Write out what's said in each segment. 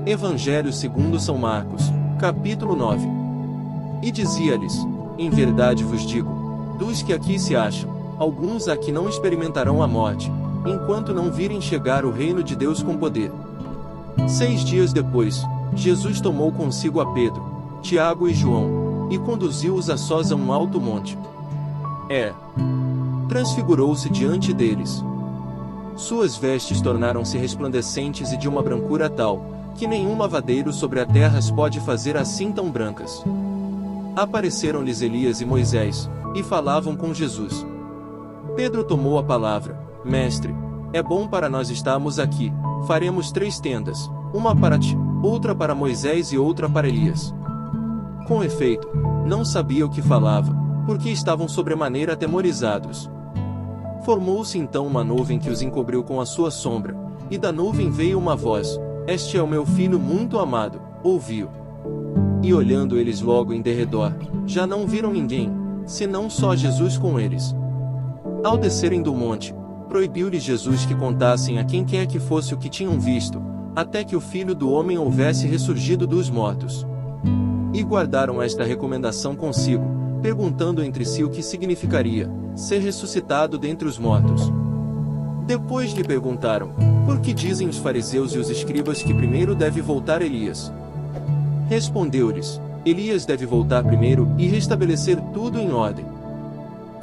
Evangelho segundo São Marcos, capítulo 9. E dizia-lhes: em verdade vos digo, dos que aqui se acham, alguns aqui não experimentarão a morte, enquanto não virem chegar o reino de Deus com poder. 6 dias depois, Jesus tomou consigo a Pedro, Tiago e João, e conduziu-os a sós a um alto monte. Transfigurou-se diante deles. Suas vestes tornaram-se resplandecentes e de uma brancura tal, que nenhum lavadeiro sobre a terra as pode fazer assim tão brancas. Apareceram-lhes Elias e Moisés, e falavam com Jesus. Pedro tomou a palavra: Mestre, é bom para nós estarmos aqui, faremos 3 tendas, uma para ti, outra para Moisés e outra para Elias. Com efeito, não sabia o que falava, porque estavam sobremaneira atemorizados. Formou-se então uma nuvem que os encobriu com a sua sombra, e da nuvem veio uma voz: Este é o meu filho muito amado, ouvi-o. E olhando eles logo em derredor, já não viram ninguém, senão só Jesus com eles. Ao descerem do monte, proibiu-lhes Jesus que contassem a quem quer que fosse o que tinham visto, até que o Filho do Homem houvesse ressurgido dos mortos. E guardaram esta recomendação consigo, perguntando entre si o que significaria ser ressuscitado dentre os mortos. Depois lhe perguntaram: por que dizem os fariseus e os escribas que primeiro deve voltar Elias? Respondeu-lhes: Elias deve voltar primeiro e restabelecer tudo em ordem.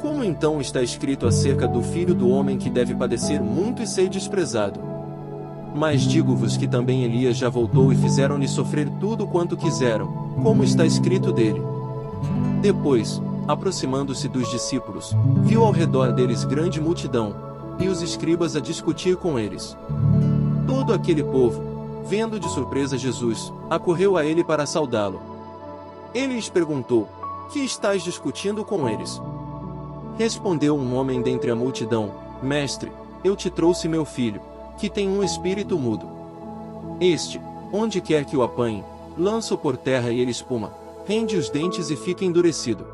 Como então está escrito acerca do Filho do Homem que deve padecer muito e ser desprezado? Mas digo-vos que também Elias já voltou e fizeram-lhe sofrer tudo quanto quiseram, como está escrito dele. Depois, aproximando-se dos discípulos, viu ao redor deles grande multidão, e os escribas a discutir com eles. Todo aquele povo, vendo de surpresa Jesus, acorreu a ele para saudá-lo. Ele lhes perguntou: que estáis discutindo com eles? Respondeu um homem dentre a multidão: Mestre, eu te trouxe meu filho, que tem um espírito mudo. Este, onde quer que o apanhe, lança-o por terra e ele espuma, rende os dentes e fica endurecido.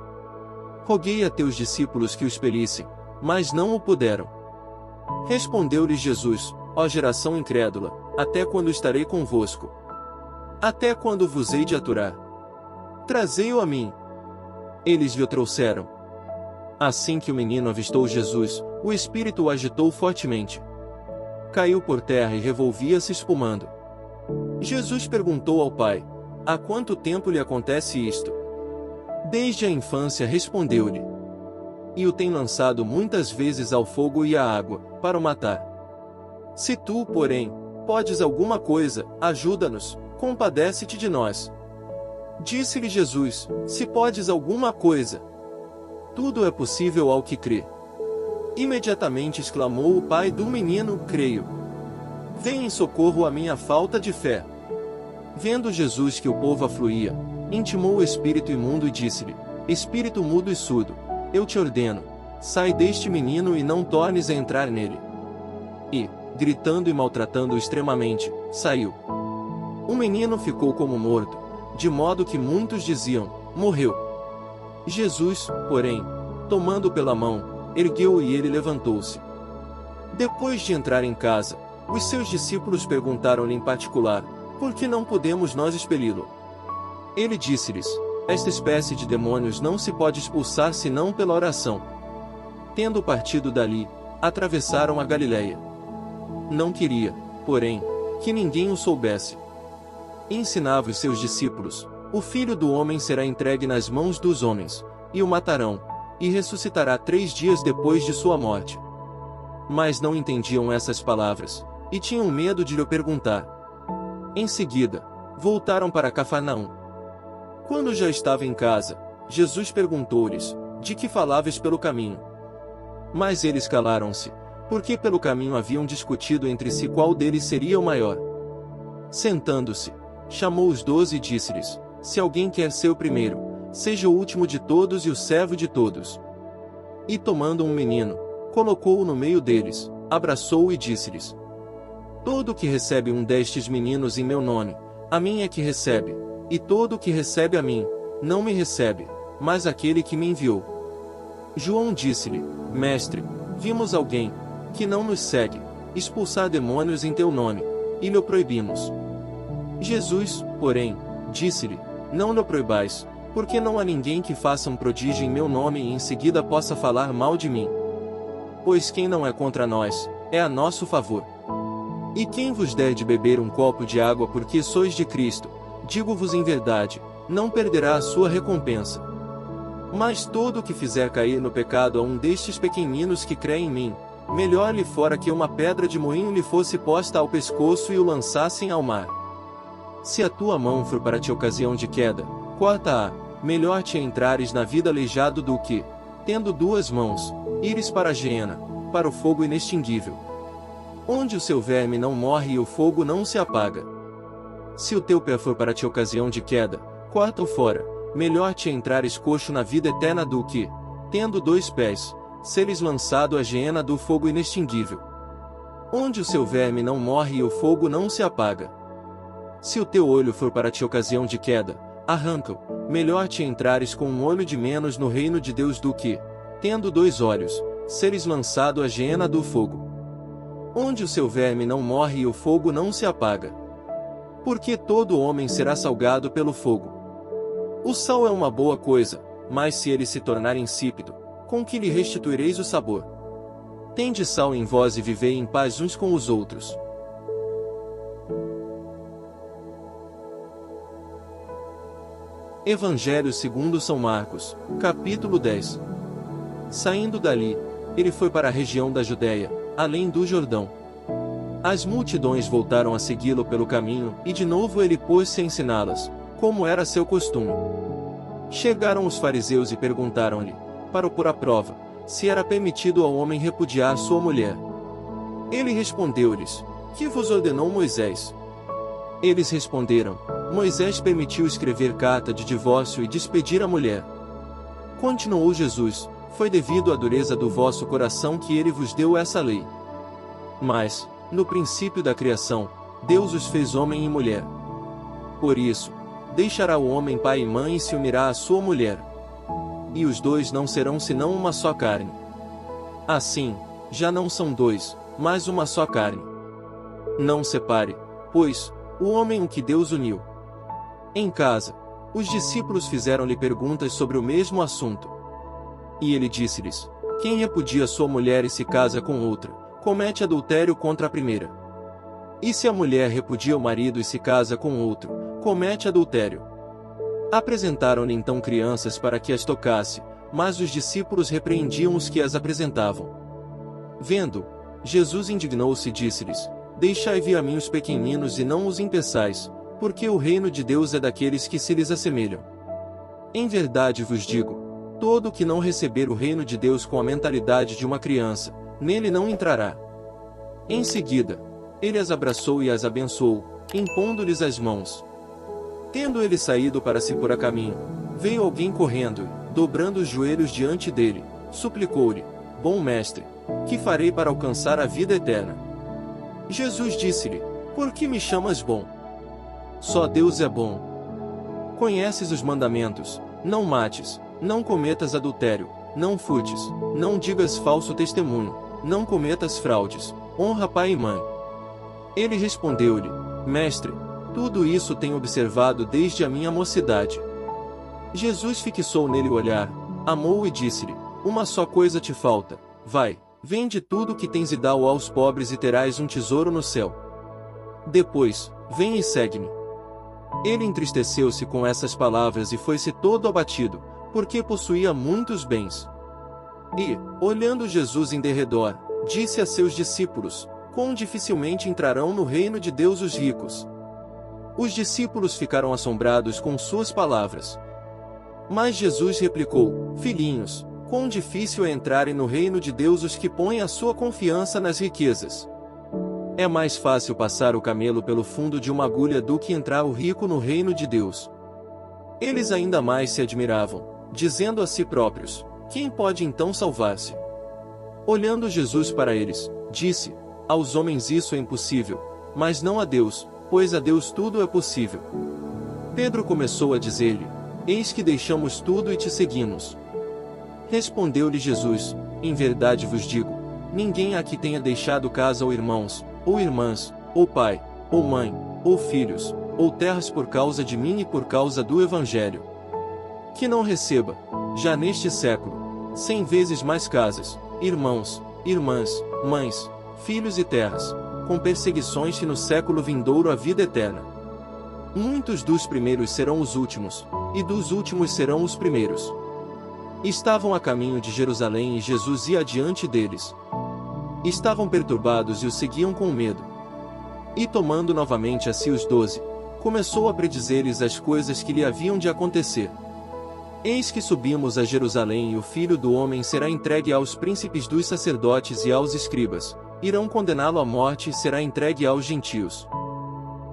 Roguei a teus discípulos que o expelissem, mas não o puderam. Respondeu-lhes Jesus: ó geração incrédula, até quando estarei convosco? Até quando vos hei de aturar? Trazei-o a mim. Eles lhe o trouxeram. Assim que o menino avistou Jesus, o espírito o agitou fortemente. Caiu por terra e revolvia-se espumando. Jesus perguntou ao pai: há quanto tempo lhe acontece isto? Desde a infância, respondeu-lhe. E o tem lançado muitas vezes ao fogo e à água, para o matar. Se tu, porém, podes alguma coisa, ajuda-nos, compadece-te de nós. Disse-lhe Jesus: se podes alguma coisa, tudo é possível ao que crê. Imediatamente exclamou o pai do menino: creio. Vem em socorro à minha falta de fé. Vendo Jesus que o povo afluía, intimou o espírito imundo e disse-lhe: espírito mudo e surdo, eu te ordeno, sai deste menino e não tornes a entrar nele. E, gritando e maltratando-o extremamente, saiu. O menino ficou como morto, de modo que muitos diziam: morreu. Jesus, porém, tomando pela mão, ergueu-o e ele levantou-se. Depois de entrar em casa, os seus discípulos perguntaram-lhe em particular: por que não podemos nós expeli-lo? Ele disse-lhes: esta espécie de demônios não se pode expulsar senão pela oração. Tendo partido dali, atravessaram a Galileia. Não queria, porém, que ninguém o soubesse. Ensinava os seus discípulos: o Filho do Homem será entregue nas mãos dos homens, e o matarão, e ressuscitará 3 dias depois de sua morte. Mas não entendiam essas palavras, e tinham medo de lhe perguntar. Em seguida, voltaram para Cafarnaum. Quando já estava em casa, Jesus perguntou-lhes: de que faláveis pelo caminho? Mas eles calaram-se, porque pelo caminho haviam discutido entre si qual deles seria o maior. Sentando-se, chamou os 12 e disse-lhes: se alguém quer ser o primeiro, seja o último de todos e o servo de todos. E tomando um menino, colocou-o no meio deles, abraçou-o e disse-lhes: todo que recebe um destes meninos em meu nome, a mim é que recebe. E todo o que recebe a mim, não me recebe, mas aquele que me enviou. João disse-lhe: Mestre, vimos alguém, que não nos segue, expulsar demônios em teu nome, e lhe o proibimos. Jesus, porém, disse-lhe: Não lhe proibais, porque não há ninguém que faça um prodígio em meu nome e em seguida possa falar mal de mim. Pois quem não é contra nós, é a nosso favor. E quem vos der de beber um copo de água porque sois de Cristo, digo-vos em verdade, não perderá a sua recompensa. Mas todo o que fizer cair no pecado a um destes pequeninos que crê em mim, melhor lhe fora que uma pedra de moinho lhe fosse posta ao pescoço e o lançassem ao mar. Se a tua mão for para ti ocasião de queda, corta-a, melhor te entrares na vida aleijado do que, tendo duas mãos, ires para a geena, para o fogo inextinguível, onde o seu verme não morre e o fogo não se apaga. Se o teu pé for para ti ocasião de queda, corta-o fora, melhor te entrares coxo na vida eterna do que, tendo dois pés, seres lançado à geena do fogo inextinguível, onde o seu verme não morre e o fogo não se apaga. Se o teu olho for para ti ocasião de queda, arranca-o, melhor te entrares com um olho de menos no reino de Deus do que, tendo dois olhos, seres lançado à geena do fogo, onde o seu verme não morre e o fogo não se apaga. Porque todo homem será salgado pelo fogo. O sal é uma boa coisa, mas se ele se tornar insípido, com que lhe restituireis o sabor? Tende sal em vós e vivei em paz uns com os outros. Evangelho segundo São Marcos, capítulo 10. Saindo dali, ele foi para a região da Judéia, além do Jordão. As multidões voltaram a segui-lo pelo caminho, e de novo ele pôs-se a ensiná-las, como era seu costume. Chegaram os fariseus e perguntaram-lhe, para o pôr à prova, se era permitido ao homem repudiar sua mulher. Ele respondeu-lhes: Que vos ordenou Moisés? Eles responderam: Moisés permitiu escrever carta de divórcio e despedir a mulher. Continuou Jesus: Foi devido à dureza do vosso coração que ele vos deu essa lei. Mas, no princípio da criação, Deus os fez homem e mulher. Por isso, deixará o homem pai e mãe e se unirá à sua mulher. E os dois não serão senão uma só carne. Assim, já não são dois, mas uma só carne. Não separe, pois, o homem o que Deus uniu. Em casa, os discípulos fizeram-lhe perguntas sobre o mesmo assunto. E ele disse-lhes: Quem repudia sua mulher e se casa com outra, comete adultério contra a primeira. E se a mulher repudia o marido e se casa com outro, comete adultério. Apresentaram-lhe então crianças para que as tocasse, mas os discípulos repreendiam os que as apresentavam. Vendo, Jesus indignou-se e disse-lhes: Deixai vir a mim os pequeninos e não os impeçais, porque o reino de Deus é daqueles que se lhes assemelham. Em verdade vos digo, todo o que não receber o reino de Deus com a mentalidade de uma criança, nele não entrará. Em seguida, ele as abraçou e as abençoou, impondo-lhes as mãos. Tendo ele saído para se pôr a caminho, veio alguém correndo e, dobrando os joelhos diante dele, suplicou-lhe: Bom mestre, que farei para alcançar a vida eterna? Jesus disse-lhe: Por que me chamas bom? Só Deus é bom. Conheces os mandamentos: não mates, não cometas adultério, não furtes, não digas falso testemunho, não cometas fraudes, honra pai e mãe. Ele respondeu-lhe: Mestre, tudo isso tenho observado desde a minha mocidade. Jesus fixou nele o olhar, amou-o e disse-lhe: Uma só coisa te falta, vai, vende tudo o que tens e dá-o aos pobres e terás um tesouro no céu. Depois, vem e segue-me. Ele entristeceu-se com essas palavras e foi-se todo abatido, porque possuía muitos bens. E, olhando Jesus em derredor, disse a seus discípulos: Quão dificilmente entrarão no reino de Deus os ricos. Os discípulos ficaram assombrados com suas palavras. Mas Jesus replicou: Filhinhos, quão difícil é entrarem no reino de Deus os que põem a sua confiança nas riquezas. É mais fácil passar o camelo pelo fundo de uma agulha do que entrar o rico no reino de Deus. Eles ainda mais se admiravam, dizendo a si próprios: Quem pode então salvar-se? Olhando Jesus para eles, disse: Aos homens isso é impossível, mas não a Deus, pois a Deus tudo é possível. Pedro começou a dizer-lhe: Eis que deixamos tudo e te seguimos. Respondeu-lhe Jesus: Em verdade vos digo, ninguém aqui tenha deixado casa ou irmãos, ou irmãs, ou pai, ou mãe, ou filhos, ou terras por causa de mim e por causa do Evangelho. Que não receba, já neste século, 100 vezes mais casas, irmãos, irmãs, mães, filhos e terras, com perseguições e no século vindouro a vida eterna. Muitos dos primeiros serão os últimos, e dos últimos serão os primeiros. Estavam a caminho de Jerusalém e Jesus ia adiante deles. Estavam perturbados e o seguiam com medo. E tomando novamente a si os 12, começou a predizer-lhes as coisas que lhe haviam de acontecer. Eis que subimos a Jerusalém e o Filho do Homem será entregue aos príncipes dos sacerdotes e aos escribas, irão condená-lo à morte e será entregue aos gentios.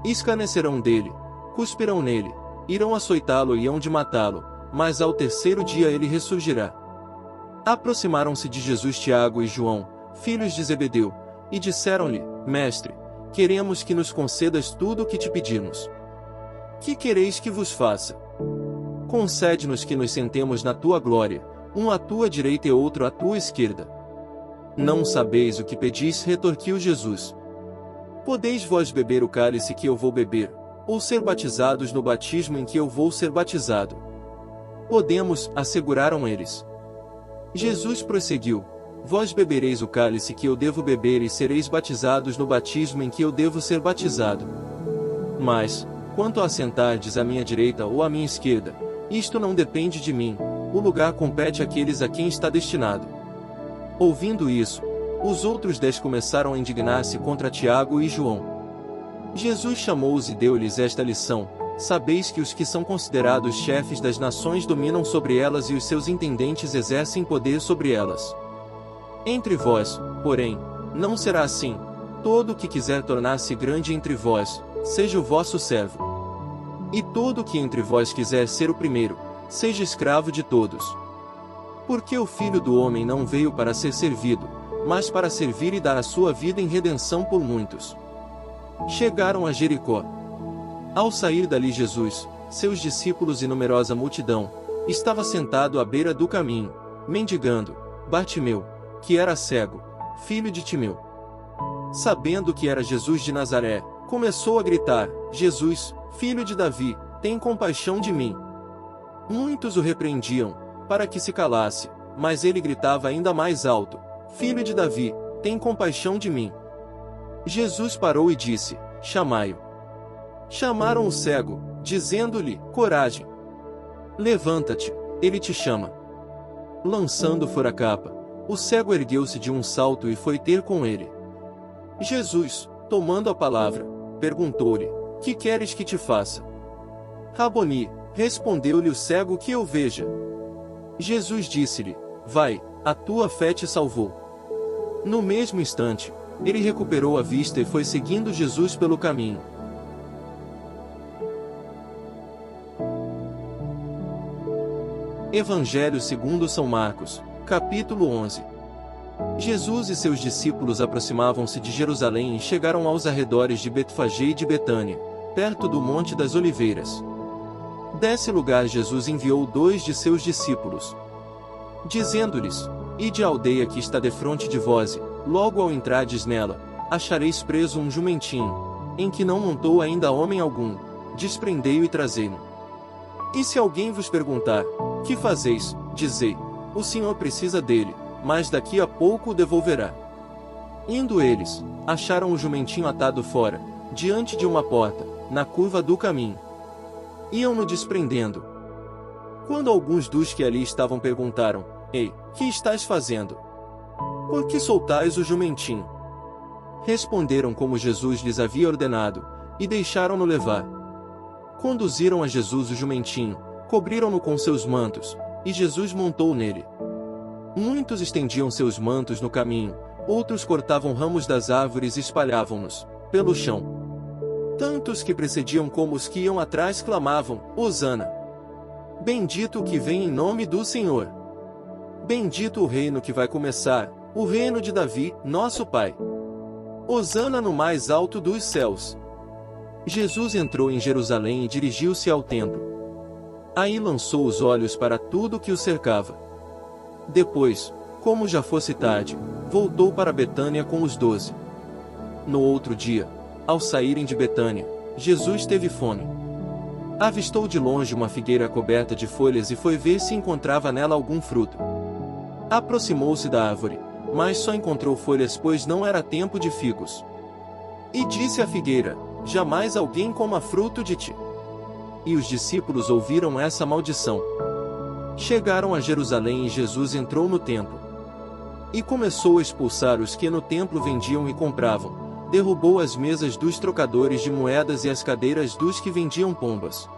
Escarnecerão dele, cuspirão nele, irão açoitá-lo e hão de matá-lo, mas ao terceiro dia ele ressurgirá. Aproximaram-se de Jesus Tiago e João, filhos de Zebedeu, e disseram-lhe: Mestre, queremos que nos concedas tudo o que te pedimos. Que quereis que vos faça? Concede-nos que nos sentemos na tua glória, um à tua direita e outro à tua esquerda. Não sabeis o que pedis, retorquiu Jesus. Podeis vós beber o cálice que eu vou beber, ou ser batizados no batismo em que eu vou ser batizado? Podemos, asseguraram eles. Jesus prosseguiu: Vós bebereis o cálice que eu devo beber e sereis batizados no batismo em que eu devo ser batizado. Mas, quanto a assentardes à minha direita ou à minha esquerda, isto não depende de mim, o lugar compete àqueles a quem está destinado. Ouvindo isso, os outros 10 começaram a indignar-se contra Tiago e João. Jesus chamou-os e deu-lhes esta lição: Sabeis que os que são considerados chefes das nações dominam sobre elas e os seus intendentes exercem poder sobre elas. Entre vós, porém, não será assim. Todo o que quiser tornar-se grande entre vós, seja o vosso servo. E todo o que entre vós quiser ser o primeiro, seja escravo de todos. Porque o Filho do Homem não veio para ser servido, mas para servir e dar a sua vida em redenção por muitos. Chegaram a Jericó. Ao sair dali Jesus, seus discípulos e numerosa multidão, estava sentado à beira do caminho, mendigando. Bartimeu, que era cego, filho de Timeu. Sabendo que era Jesus de Nazaré, começou a gritar: Jesus, filho de Davi, tem compaixão de mim. Muitos o repreendiam, para que se calasse, mas ele gritava ainda mais alto: Filho de Davi, tem compaixão de mim. Jesus parou e disse: Chamai-o. Chamaram o cego, dizendo-lhe: Coragem. Levanta-te, ele te chama. Lançando fora a capa, o cego ergueu-se de um salto e foi ter com ele. Jesus, tomando a palavra, perguntou-lhe: Que queres que te faça? Raboni, respondeu-lhe o cego, que eu veja. Jesus disse-lhe: Vai, a tua fé te salvou. No mesmo instante, ele recuperou a vista e foi seguindo Jesus pelo caminho. Evangelho segundo São Marcos, capítulo 11. Jesus e seus discípulos aproximavam-se de Jerusalém e chegaram aos arredores de Betfagé e de Betânia, perto do Monte das Oliveiras. Desse lugar Jesus enviou 2 de seus discípulos, dizendo-lhes: Ide à aldeia que está defronte de vós, e, logo ao entrardes nela, achareis preso um jumentinho, em que não montou ainda homem algum, desprendei-o e trazei-no. E se alguém vos perguntar: Que fazeis? Dizei: O Senhor precisa dele, mas daqui a pouco o devolverá. Indo eles, acharam o jumentinho atado fora, diante de uma porta, na curva do caminho. Iam-no desprendendo. Quando alguns dos que ali estavam perguntaram: Ei, que estás fazendo? Por que soltais o jumentinho? Responderam como Jesus lhes havia ordenado, e deixaram-no levar. Conduziram a Jesus o jumentinho, cobriram-no com seus mantos, e Jesus montou nele. Muitos estendiam seus mantos no caminho, outros cortavam ramos das árvores e espalhavam-nos pelo chão. Tantos que precediam como os que iam atrás clamavam: Hosana! Bendito o que vem em nome do Senhor! Bendito o reino que vai começar, o reino de Davi, nosso Pai! Hosana no mais alto dos céus! Jesus entrou em Jerusalém e dirigiu-se ao templo. Aí lançou os olhos para tudo que o cercava. Depois, como já fosse tarde, voltou para Betânia com os 12. No outro dia, ao saírem de Betânia, Jesus teve fome. Avistou de longe uma figueira coberta de folhas e foi ver se encontrava nela algum fruto. Aproximou-se da árvore, mas só encontrou folhas, pois não era tempo de figos. E disse à figueira: jamais alguém coma fruto de ti. E os discípulos ouviram essa maldição. Chegaram a Jerusalém e Jesus entrou no templo. E começou a expulsar os que no templo vendiam e compravam. Derrubou as mesas dos trocadores de moedas e as cadeiras dos que vendiam pombas.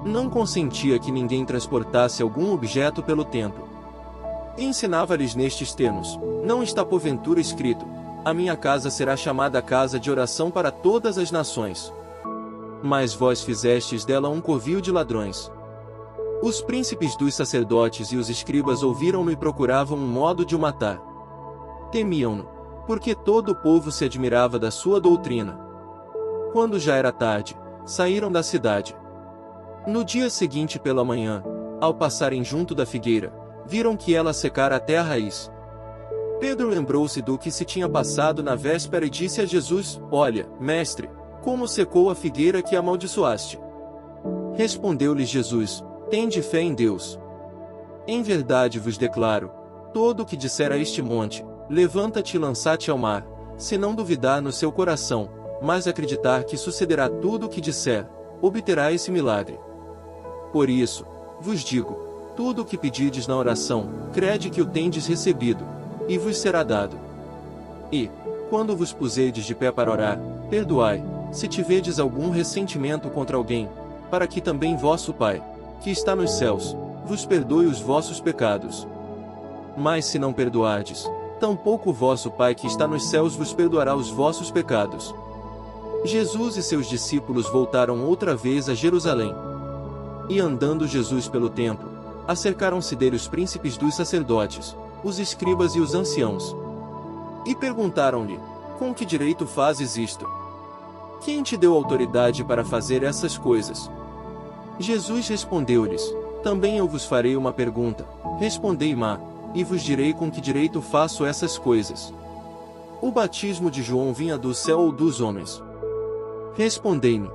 Não consentia que ninguém transportasse algum objeto pelo templo. Ensinava-lhes nestes termos: não está porventura escrito: a minha casa será chamada casa de oração para todas as nações. Mas vós fizestes dela um covil de ladrões. Os príncipes dos sacerdotes e os escribas ouviram-no e procuravam um modo de o matar. Temiam-no, porque todo o povo se admirava da sua doutrina. Quando já era tarde, saíram da cidade. No dia seguinte pela manhã, ao passarem junto da figueira, viram que ela secara até a raiz. Pedro lembrou-se do que se tinha passado na véspera e disse a Jesus: olha, mestre, como secou a figueira que amaldiçoaste. Respondeu-lhes Jesus: tende fé em Deus. Em verdade vos declaro, todo o que disser a este monte: levanta-te e lança-te ao mar, se não duvidar no seu coração, mas acreditar que sucederá tudo o que disser, obterá esse milagre. Por isso, vos digo, tudo o que pedirdes na oração, crede que o tendes recebido, e vos será dado. E, quando vos puserdes de pé para orar, perdoai, se tiverdes algum ressentimento contra alguém, para que também vosso Pai, que está nos céus, vos perdoe os vossos pecados. Mas se não perdoardes, tampouco vosso Pai que está nos céus vos perdoará os vossos pecados. Jesus e seus discípulos voltaram outra vez a Jerusalém. E andando Jesus pelo templo, acercaram-se dele os príncipes dos sacerdotes, os escribas e os anciãos. E perguntaram-lhe: com que direito fazes isto? Quem te deu autoridade para fazer essas coisas? Jesus respondeu-lhes: também eu vos farei uma pergunta, respondei-ma, e vos direi com que direito faço essas coisas. O batismo de João vinha do céu ou dos homens? Respondei-me.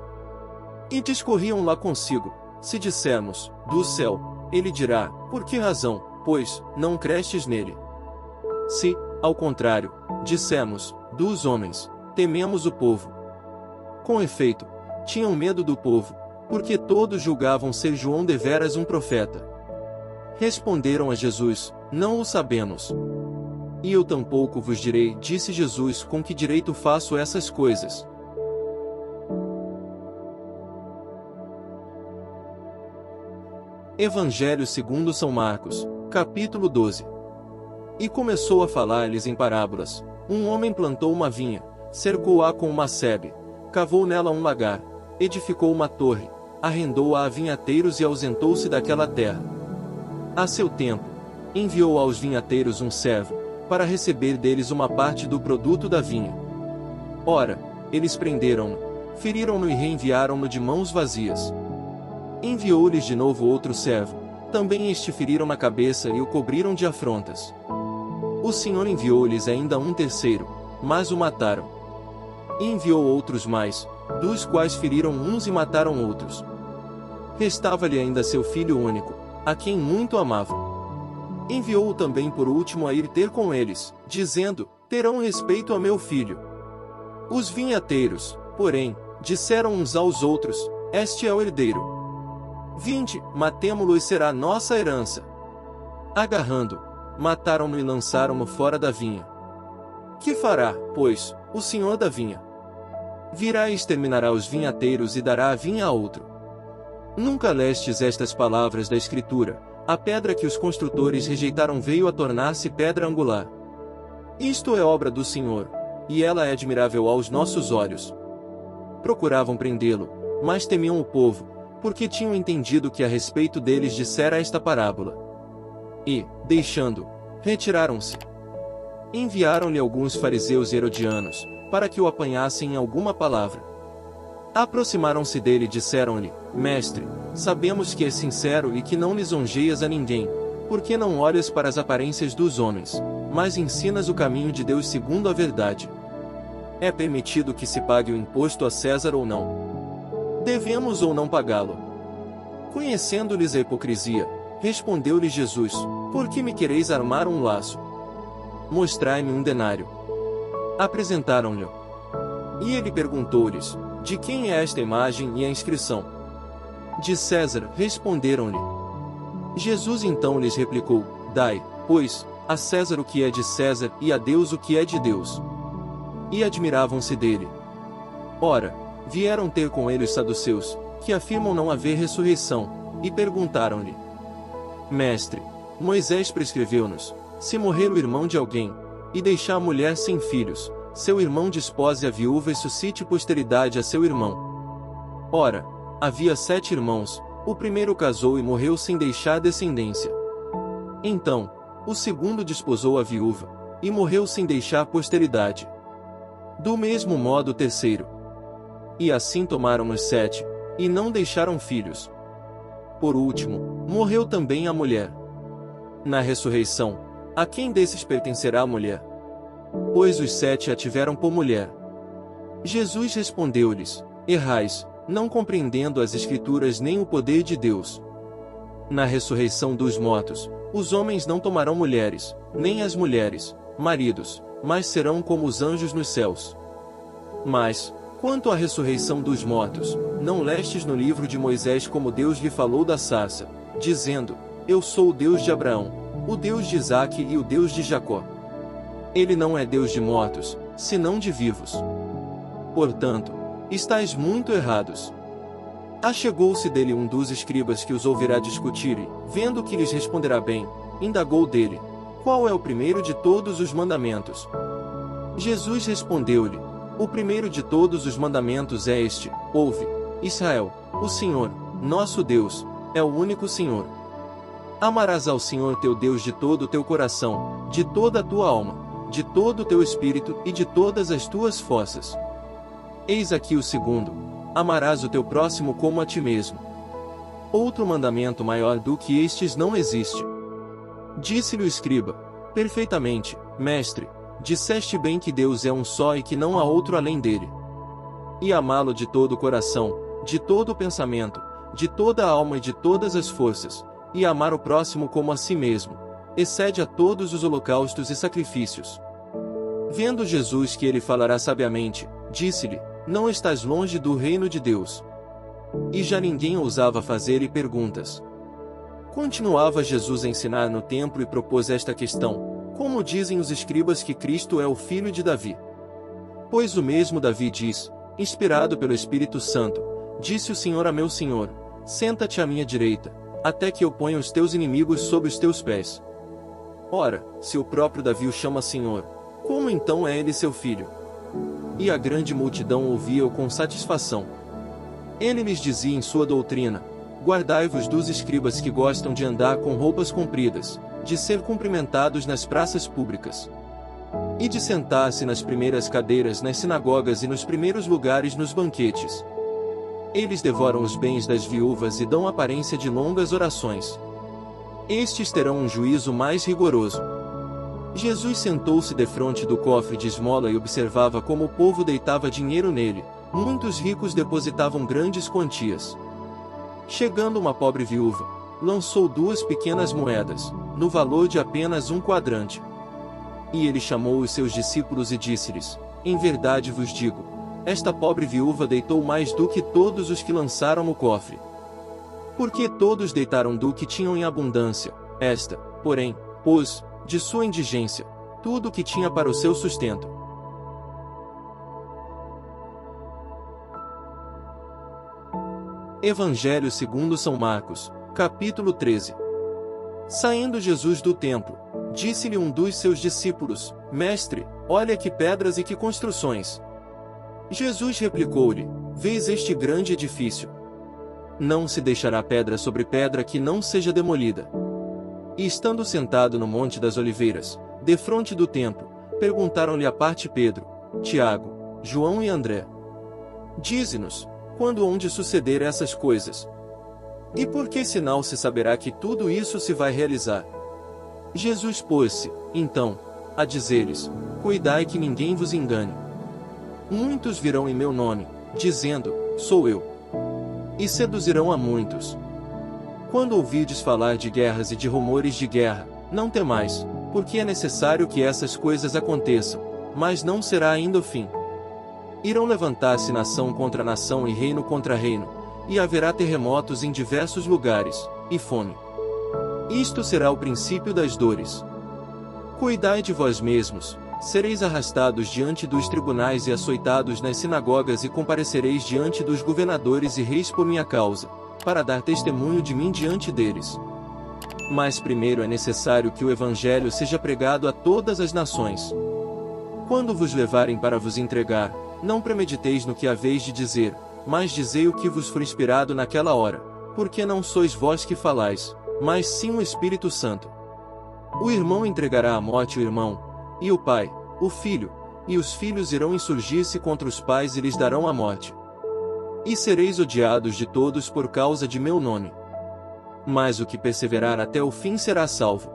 E discorriam lá consigo: se dissermos, do céu, ele dirá: por que razão, pois, não crestes nele? Se, ao contrário, dissermos, dos homens, tememos o povo. Com efeito, tinham medo do povo, porque todos julgavam ser João deveras um profeta. Responderam a Jesus: não o sabemos. E eu tampouco vos direi, disse Jesus, com que direito faço essas coisas. Evangelho segundo São Marcos, capítulo 12. E começou a falar-lhes em parábolas. Um homem plantou uma vinha, cercou-a com uma sebe, cavou nela um lagar, edificou uma torre, arrendou-a a vinhateiros e ausentou-se daquela terra. A seu tempo, enviou aos vinhateiros um servo, para receber deles uma parte do produto da vinha. Ora, eles prenderam-no, feriram-no e reenviaram-no de mãos vazias. Enviou-lhes de novo outro servo, também este feriram na cabeça e o cobriram de afrontas. O Senhor enviou-lhes ainda um terceiro, mas o mataram. E enviou outros mais, dos quais feriram uns e mataram outros. Restava-lhe ainda seu filho único, a quem muito amava. Enviou-o também por último a ir ter com eles, dizendo: terão respeito a meu filho. Os vinhateiros, porém, disseram uns aos outros: este é o herdeiro. Vinde, matemo-lo e será nossa herança. Agarrando, mataram-no e lançaram-no fora da vinha. Que fará, pois, o senhor da vinha? Virá e exterminará os vinhateiros e dará a vinha a outro. Nunca lestes estas palavras da Escritura: a pedra que os construtores rejeitaram veio a tornar-se pedra angular. Isto é obra do Senhor, e ela é admirável aos nossos olhos. Procuravam prendê-lo, mas temiam o povo, porque tinham entendido que a respeito deles dissera esta parábola. E, deixando, retiraram-se. Enviaram-lhe alguns fariseus e herodianos, para que o apanhassem em alguma palavra. Aproximaram-se dele e disseram-lhe: mestre, sabemos que és sincero e que não lisonjeias a ninguém, porque não olhas para as aparências dos homens, mas ensinas o caminho de Deus segundo a verdade. É permitido que se pague o imposto a César ou não? Devemos ou não pagá-lo? Conhecendo-lhes a hipocrisia, respondeu-lhe Jesus: Por que me quereis armar um laço? Mostrai-me um denário. Apresentaram-lhe. E ele perguntou-lhes: De quem é esta imagem e a inscrição? De César, responderam-lhe. Jesus então lhes replicou: Dai, pois, a César o que é de César e a Deus o que é de Deus. E admiravam-se dele. Ora, vieram ter com ele os saduceus, que afirmam não haver ressurreição, e perguntaram-lhe: Mestre, Moisés prescreveu-nos, se morrer o irmão de alguém, e deixar a mulher sem filhos, seu irmão despose a viúva e suscite posteridade a seu irmão. Ora, havia 7 irmãos, o primeiro casou e morreu sem deixar descendência. Então, o segundo desposou a viúva, e morreu sem deixar posteridade. Do mesmo modo o terceiro. E assim tomaram os 7, e não deixaram filhos. Por último, morreu também a mulher. Na ressurreição, a quem desses pertencerá a mulher? Pois os 7 a tiveram por mulher. Jesus respondeu-lhes: Errais, não compreendendo as Escrituras nem o poder de Deus. Na ressurreição dos mortos, os homens não tomarão mulheres, nem as mulheres, maridos, mas serão como os anjos nos céus. Mas, quanto à ressurreição dos mortos, não lestes no livro de Moisés como Deus lhe falou da sarça, dizendo: Eu sou o Deus de Abraão, o Deus de Isaque e o Deus de Jacó. Ele não é Deus de mortos, senão de vivos. Portanto, estáis muito errados. Achegou-se dele um dos escribas que os ouvirá discutir e, vendo que lhes responderá bem, indagou dele: Qual é o primeiro de todos os mandamentos? Jesus respondeu-lhe: O primeiro de todos os mandamentos é este: Ouve, Israel, o Senhor, nosso Deus, é o único Senhor. Amarás ao Senhor teu Deus de todo o teu coração, de toda a tua alma, de todo o teu espírito e de todas as tuas forças. Eis aqui o segundo: amarás o teu próximo como a ti mesmo. Outro mandamento maior do que estes não existe. Disse-lhe o escriba: Perfeitamente, mestre, disseste bem que Deus é um só e que não há outro além dele. E amá-lo de todo o coração, de todo o pensamento, de toda a alma e de todas as forças, e amar o próximo como a si mesmo, excede a todos os holocaustos e sacrifícios. Vendo Jesus que ele falará sabiamente, disse-lhe: Não estás longe do reino de Deus. E já ninguém ousava fazer-lhe perguntas. Continuava Jesus a ensinar no templo e propôs esta questão: Como dizem os escribas que Cristo é o filho de Davi? Pois o mesmo Davi diz, inspirado pelo Espírito Santo: Disse o Senhor a meu Senhor: Senta-te à minha direita, até que eu ponha os teus inimigos sob os teus pés. Ora, se o próprio Davi o chama Senhor, como então é ele seu filho? E a grande multidão ouvia-o com satisfação. Ele lhes dizia em sua doutrina: Guardai-vos dos escribas que gostam de andar com roupas compridas, de ser cumprimentados nas praças públicas, e de sentar-se nas primeiras cadeiras nas sinagogas e nos primeiros lugares nos banquetes. Eles devoram os bens das viúvas e dão aparência de longas orações. Estes terão um juízo mais rigoroso. Jesus sentou-se defronte do cofre de esmola e observava como o povo deitava dinheiro nele. Muitos ricos depositavam grandes quantias. Chegando uma pobre viúva, lançou 2 pequenas moedas, no valor de apenas 1 quadrante. E ele chamou os seus discípulos e disse-lhes: Em verdade vos digo, esta pobre viúva deitou mais do que todos os que lançaram no cofre. Porque todos deitaram do que tinham em abundância, esta, porém, pôs, de sua indigência, tudo o que tinha para o seu sustento. Evangelho segundo São Marcos, capítulo 13. Saindo Jesus do templo, disse-lhe um dos seus discípulos: Mestre, olha que pedras e que construções. Jesus replicou-lhe: Vês este grande edifício? Não se deixará pedra sobre pedra que não seja demolida. E estando sentado no Monte das Oliveiras, defronte do templo, perguntaram-lhe à parte Pedro, Tiago, João e André: Dize-nos, quando hão de suceder essas coisas? E por que sinal se saberá que tudo isso se vai realizar? Jesus pôs-se, então, a dizer-lhes: Cuidai que ninguém vos engane. Muitos virão em meu nome, dizendo: Sou eu. e seduzirão a muitos. Quando ouvirdes falar de guerras e de rumores de guerra, não temais, porque é necessário que essas coisas aconteçam, mas não será ainda o fim. Irão levantar-se nação contra nação e reino contra reino, e haverá terremotos em diversos lugares, e fome. Isto será o princípio das dores. Cuidai de vós mesmos, sereis arrastados diante dos tribunais e açoitados nas sinagogas e comparecereis diante dos governadores e reis por minha causa, para dar testemunho de mim diante deles. Mas primeiro é necessário que o Evangelho seja pregado a todas as nações. Quando vos levarem para vos entregar, não premediteis no que haveis de dizer, mas dizei o que vos for inspirado naquela hora, porque não sois vós que falais, mas sim o Espírito Santo. O irmão entregará à morte o irmão, e o pai, o filho, e os filhos irão insurgir-se contra os pais e lhes darão a morte. E sereis odiados de todos por causa de meu nome. Mas o que perseverar até o fim será salvo.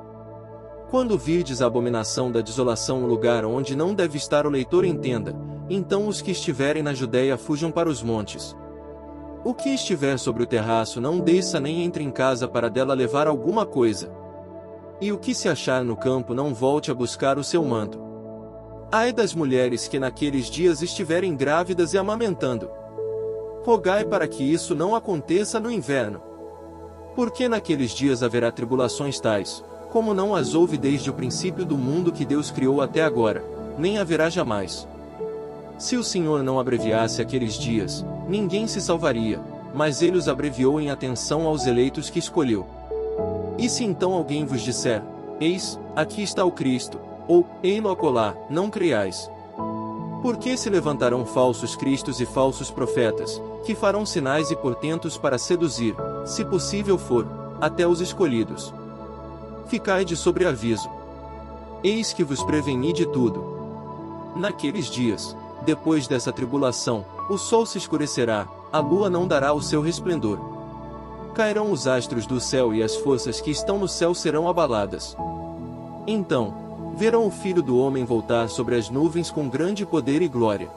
Quando virdes a abominação da desolação, o lugar onde não deve estar o leitor entenda, então os que estiverem na Judéia fujam para os montes. O que estiver sobre o terraço não desça nem entre em casa para dela levar alguma coisa. E o que se achar no campo não volte a buscar o seu manto. Ai das mulheres que naqueles dias estiverem grávidas e amamentando. Rogai para que isso não aconteça no inverno. Porque naqueles dias haverá tribulações tais, como não as houve desde o princípio do mundo que Deus criou até agora, nem haverá jamais. Se o Senhor não abreviasse aqueles dias, ninguém se salvaria, mas Ele os abreviou em atenção aos eleitos que escolheu. E se então alguém vos disser, eis, aqui está o Cristo, ou, ei-lo acolá, não creiais. Porque se levantarão falsos cristos e falsos profetas, que farão sinais e portentos para seduzir, se possível for, até os escolhidos. Ficai de sobreaviso. Eis que vos preveni de tudo. Naqueles dias, depois dessa tribulação, o sol se escurecerá, a lua não dará o seu resplendor. Cairão os astros do céu e as forças que estão no céu serão abaladas. Então, verão o Filho do Homem voltar sobre as nuvens com grande poder e glória.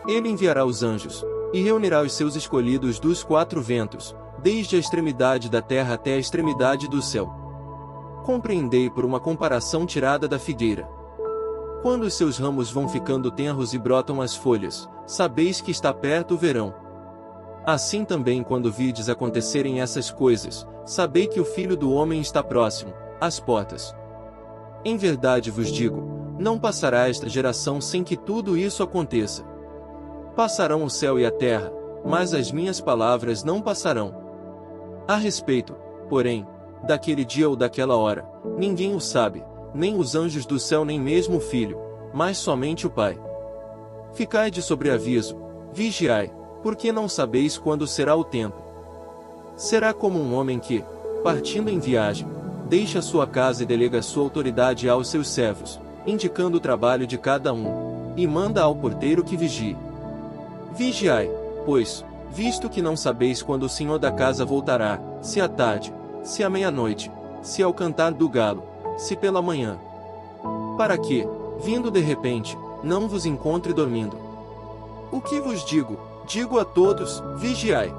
Ele enviará os anjos, e reunirá os seus escolhidos dos quatro ventos, desde a extremidade da terra até a extremidade do céu. Compreendei por uma comparação tirada da figueira. Quando os seus ramos vão ficando tenros e brotam as folhas, sabeis que está perto o verão. Assim também quando virdes acontecerem essas coisas, sabei que o Filho do Homem está próximo, às portas. Em verdade vos digo, não passará esta geração sem que tudo isso aconteça. Passarão o céu e a terra, mas as minhas palavras não passarão. A respeito, porém, daquele dia ou daquela hora, ninguém o sabe, nem os anjos do céu nem mesmo o Filho, mas somente o Pai. Ficai de sobreaviso, vigiai, porque não sabeis quando será o tempo. Será como um homem que, partindo em viagem, deixa sua casa e delega sua autoridade aos seus servos, indicando o trabalho de cada um, e manda ao porteiro que vigie. Vigiai, pois, visto que não sabeis quando o Senhor da casa voltará, se à tarde, se à meia-noite, se ao cantar do galo, se pela manhã. Para que, vindo de repente, não vos encontre dormindo. O que vos digo, digo a todos, vigiai.